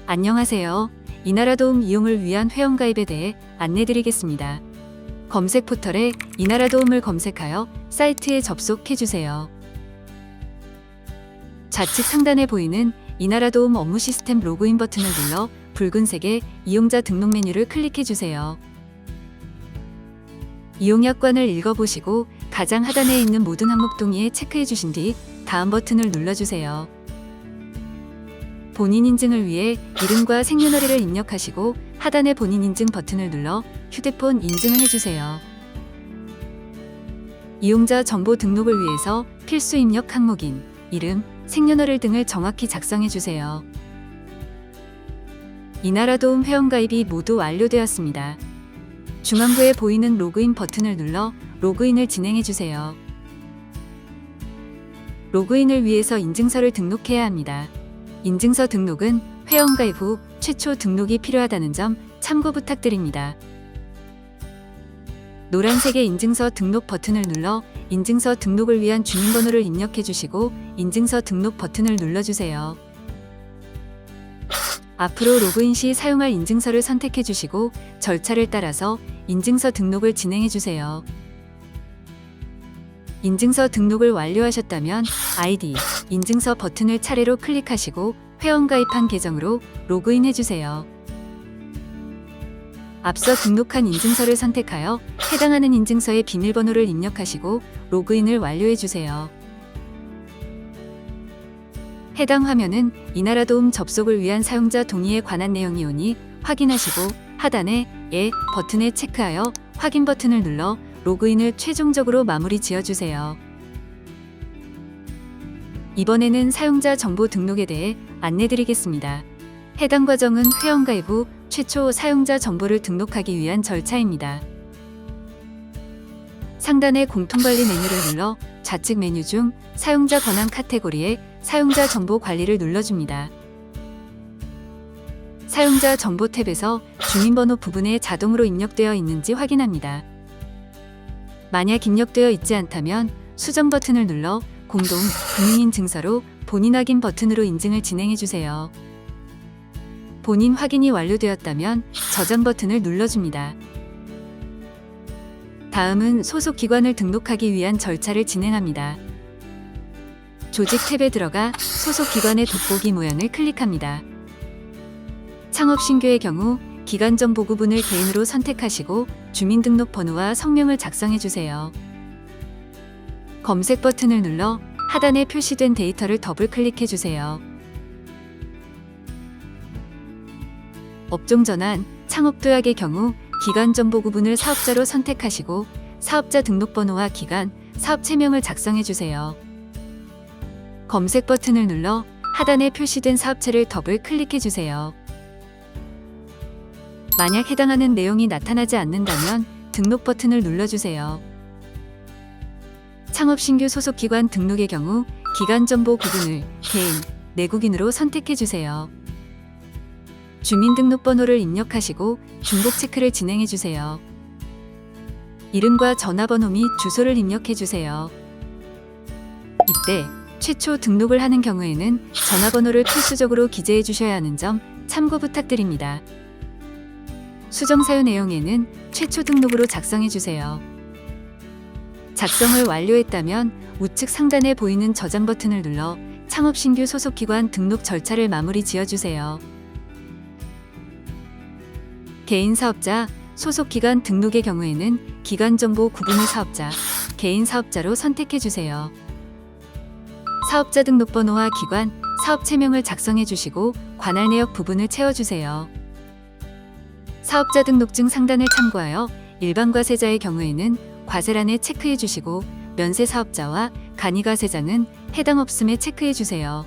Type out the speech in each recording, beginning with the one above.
안녕하세요. 이나라도움 이용을 위한 회원가입에 대해 안내드리겠습니다. 검색 포털에 이나라도움을 검색하여 사이트에 접속해주세요. 좌측 상단에 보이는 이나라도움 업무 시스템 로그인 버튼을 눌러 붉은색의 이용자 등록 메뉴를 클릭해주세요. 이용약관을 읽어보시고 가장 하단에 있는 모든 항목 동의에 체크해주신 뒤 다음 버튼을 눌러주세요. 본인 인증을 위해 이름과 생년월일을 입력하시고 하단의 본인 인증 버튼을 눌러 휴대폰 인증을 해주세요. 이용자 정보 등록을 위해서 필수 입력 항목인 이름, 생년월일 등을 정확히 작성해주세요. 이나라도움 회원가입이 모두 완료되었습니다. 중앙부에 보이는 로그인 버튼을 눌러 로그인을 진행해주세요. 로그인을 위해서 인증서를 등록해야 합니다. 인증서 등록은 회원가입 후 최초 등록이 필요하다는 점 참고 부탁드립니다. 노란색의 인증서 등록 버튼을 눌러 인증서 등록을 위한 주민번호를 입력해 주시고 인증서 등록 버튼을 눌러주세요. 앞으로 로그인 시 사용할 인증서를 선택해 주시고 절차를 따라서 인증서 등록을 진행해 주세요. 인증서 등록을 완료하셨다면 아이디, 인증서 버튼을 차례로 클릭하시고 회원가입한 계정으로 로그인 해주세요. 앞서 등록한 인증서를 선택하여 해당하는 인증서의 비밀번호를 입력하시고 로그인을 완료해주세요. 해당 화면은 이나라도움 접속을 위한 사용자 동의에 관한 내용이 오니 확인하시고 하단에 예 버튼에 체크하여 확인 버튼을 눌러 로그인을 최종적으로 마무리 지어주세요. 이번에는 사용자 정보 등록에 대해 안내드리겠습니다. 해당 과정은 회원가입 후 최초 사용자 정보를 등록하기 위한 절차입니다. 상단의 공통관리 메뉴를 눌러 좌측 메뉴 중 사용자 권한 카테고리에 사용자 정보 관리를 눌러줍니다. 사용자 정보 탭에서 주민번호 부분에 자동으로 입력되어 있는지 확인합니다. 만약 입력되어 있지 않다면 수정 버튼을 눌러 공동 금융인증서로 본인 확인 버튼으로 인증을 진행해주세요. 본인 확인이 완료되었다면 저장 버튼을 눌러줍니다. 다음은 소속 기관을 등록하기 위한 절차를 진행합니다. 조직 탭에 들어가 소속 기관의 돋보기 모양을 클릭합니다. 창업 신규의 경우 기관 정보 부분을 개인으로 선택하시고 주민등록번호와 성명을 작성해주세요. 검색 버튼을 눌러 하단에 표시된 데이터를 더블 클릭해주세요. 업종 전환, 창업 도약의 경우 기관 정보 구분을 사업자로 선택하시고 사업자 등록번호와 기간, 사업체명을 작성해주세요. 검색 버튼을 눌러 하단에 표시된 사업체를 더블 클릭해주세요. 만약 해당하는 내용이 나타나지 않는다면 등록 버튼을 눌러주세요. 창업 신규 소속 기관 등록의 경우 기관 정보 구분을 개인, 내국인으로 선택해주세요. 주민등록번호를 입력하시고 중복 체크를 진행해주세요. 이름과 전화번호 및 주소를 입력해주세요. 이때 최초 등록을 하는 경우에는 전화번호를 필수적으로 기재해 주셔야 하는 점 참고 부탁드립니다. 수정 사유 내용에는 최초 등록으로 작성해 주세요. 작성을 완료했다면 우측 상단에 보이는 저장 버튼을 눌러 창업 신규 소속 기관 등록 절차를 마무리 지어주세요. 개인 사업자, 소속 기관 등록의 경우에는 기관 정보 구분을 사업자, 개인 사업자로 선택해 주세요. 사업자 등록번호와 기관, 사업체명을 작성해 주시고 관할 내역 부분을 채워주세요. 사업자 등록증 상단을 참고하여 일반 과세자의 경우에는 과세란에 체크해 주시고 면세 사업자와 간이 과세자는 해당 없음에 체크해 주세요.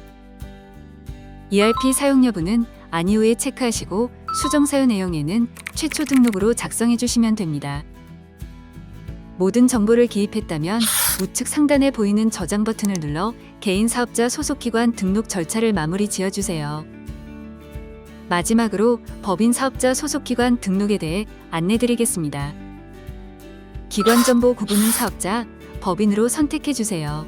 ERP 사용 여부는 아니 후에 체크하시고 수정 사유 내용에는 최초 등록으로 작성해 주시면 됩니다. 모든 정보를 기입했다면 우측 상단에 보이는 저장 버튼을 눌러 개인 사업자 소속기관 등록 절차를 마무리 지어주세요. 마지막으로 법인 사업자 소속기관 등록에 대해 안내드리겠습니다. 기관 정보 구분은 사업자, 법인으로 선택해 주세요.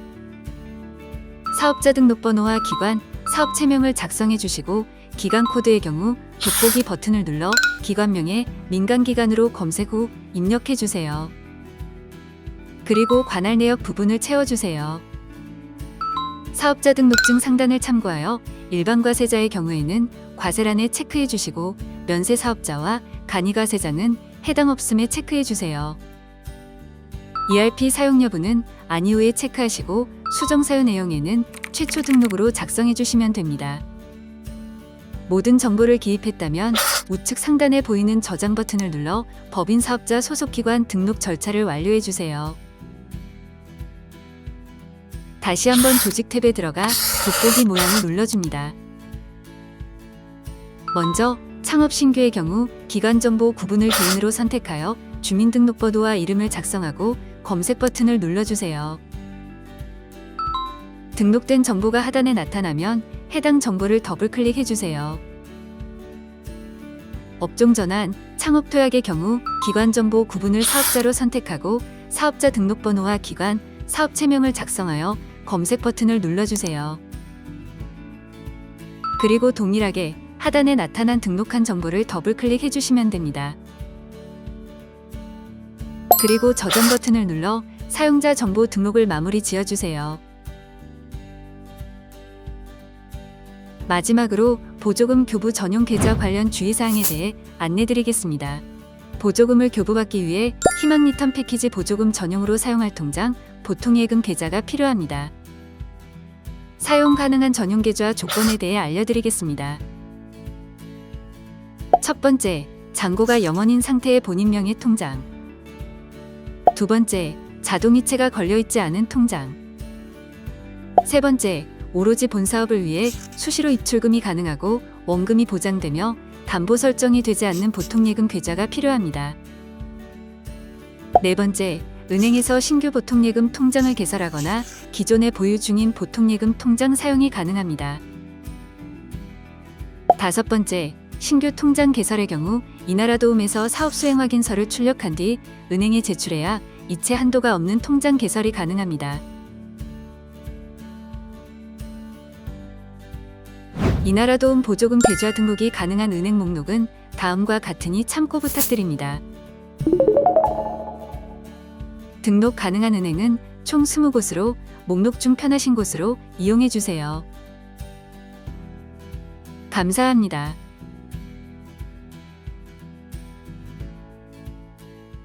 사업자 등록번호와 기관, 사업체명을 작성해 주시고 기간 코드의 경우 돋보기 버튼을 눌러 기관명에 민간기관으로 검색 후 입력해 주세요. 그리고 관할 내역 부분을 채워주세요. 사업자 등록증 상단을 참고하여 일반 과세자의 경우에는 과세란에 체크해 주시고 면세 사업자와 간이 과세자는 해당 없음에 체크해 주세요. ERP 사용 여부는 아니 후에 체크하시고 수정 사유 내용에는 최초 등록으로 작성해 주시면 됩니다. 모든 정보를 기입했다면 우측 상단에 보이는 저장 버튼을 눌러 법인 사업자 소속기관 등록 절차를 완료해 주세요. 다시 한번 조직 탭에 들어가 돋보기 모양을 눌러줍니다. 먼저 창업 신규의 경우 기관 정보 구분을 개인으로 선택하여 주민등록번호와 이름을 작성하고 검색 버튼을 눌러주세요. 등록된 정보가 하단에 나타나면 해당 정보를 더블 클릭해 주세요. 업종 전환, 창업 토약의 경우 기관 정보 구분을 사업자로 선택하고 사업자 등록번호와 기관, 사업체명을 작성하여 검색 버튼을 눌러주세요. 그리고 동일하게 하단에 나타난 등록한 정보를 더블 클릭해 주시면 됩니다. 그리고 저장 버튼을 눌러 사용자 정보 등록을 마무리 지어주세요. 마지막으로 보조금 교부 전용 계좌 관련 주의사항에 대해 안내드리겠습니다. 보조금을 교부받기 위해 희망 리턴 패키지 보조금 전용으로 사용할 통장, 보통예금 계좌가 필요합니다. 사용 가능한 전용 계좌 조건에 대해 알려드리겠습니다. 첫 번째, 잔고가 0원인 상태의 본인 명의 통장. 두 번째, 자동이체가 걸려있지 않은 통장. 세 번째, 오로지 본사업을 위해 수시로 입출금이 가능하고 원금이 보장되며 담보 설정이 되지 않는 보통예금 계좌가 필요합니다. 네 번째, 은행에서 신규 보통예금 통장을 개설하거나 기존에 보유 중인 보통예금 통장 사용이 가능합니다. 다섯 번째, 신규 통장 개설의 경우 이나라도움에서 사업수행 확인서를 출력한 뒤 은행에 제출해야 이체 한도가 없는 통장 개설이 가능합니다. 이나라도움 보조금 계좌 등록이 가능한 은행 목록은 다음과 같으니 참고 부탁드립니다. 등록 가능한 은행은 총 20곳으로 목록 중 편하신 곳으로 이용해 주세요. 감사합니다.